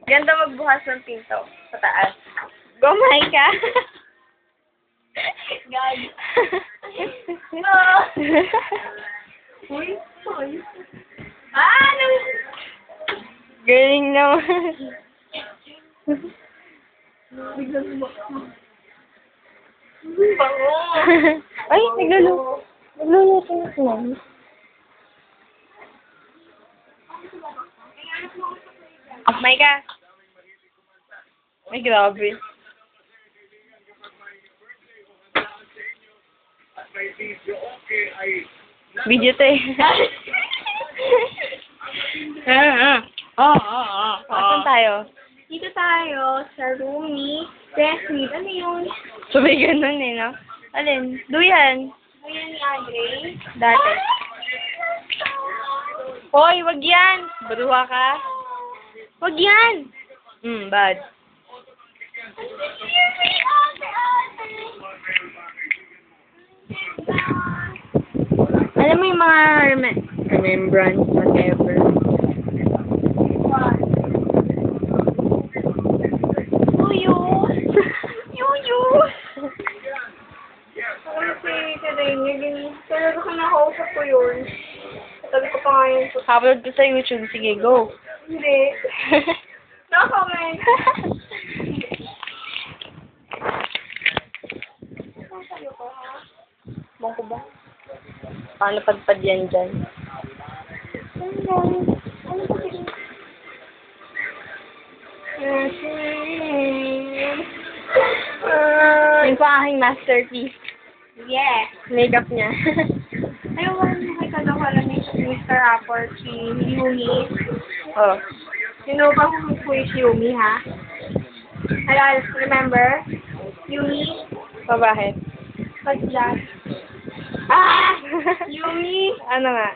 Ganda magbukas ng pinto. Pataas. Gumay ka. Gag. Uy, uy. Ano? Galing naman. Biglang lumakbo. Bango. Ay, nagluluto na si Mami. May ka. Ay, grabe. Video to eh. Saan tayo? Dito tayo sa room ni Desmond. Ano yun? Sabay ganun eh, no? Alin? Duyan. Ayan ni Andre. Dati. Hoy, wag yan! Baduha ka? Wag yan! Bad. Alam mo yung mga remembrance, whatever. Yuyu! Yuyu! Ako na si Kadeng. Talaga ko nakausap ko yun. Sabi ko pa nga yun. Upload ko sa YouTube. Sige, go. Hindi. No-comment. Sa'yo ko, ha? Bangko ba? Paano padpad yan dyan? Ano ba tingin? Yung pa aking masterpiece. Yeah. Makeup niya. Ayaw mo may kadawalan ni Mr. Apple, si Yumi. Oh. You know ba kung who is Yumi, ha? Hello, remember? Yumi? Bakit? What's that? Ah! Yumi! Ano nga?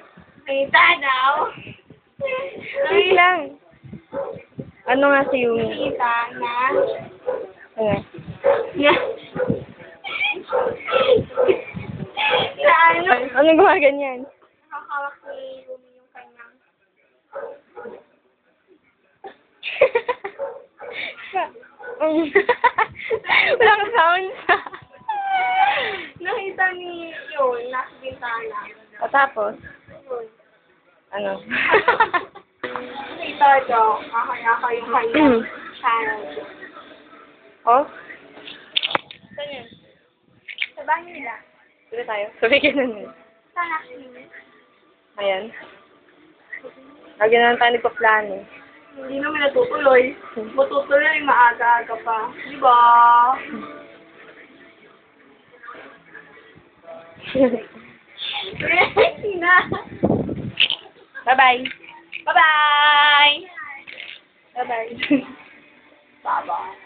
Kita daw. Wait lang. Ano nga si Yumi? Kita na. Ano? Na. Na ano? Ano gumaganyan? Nakakawak ni Yumi yung kanyang. Walang sounds. Nakita ni yun, nasa bintana. Tapos? Yun. Ano? Nakita daw, kakayaka yung kanyang channel. Oh? Saan yun? Sa bahay nila. Dito tayo. Sabi ka nun. Saan actually? Ayan. Lagi na lang tayo nagpa-plano. Hindi naman natutuloy. Matutuloy, maaga-aga pa. Diba? Ready na. Bye-bye. Bye-bye! Bye-bye. Bye-bye.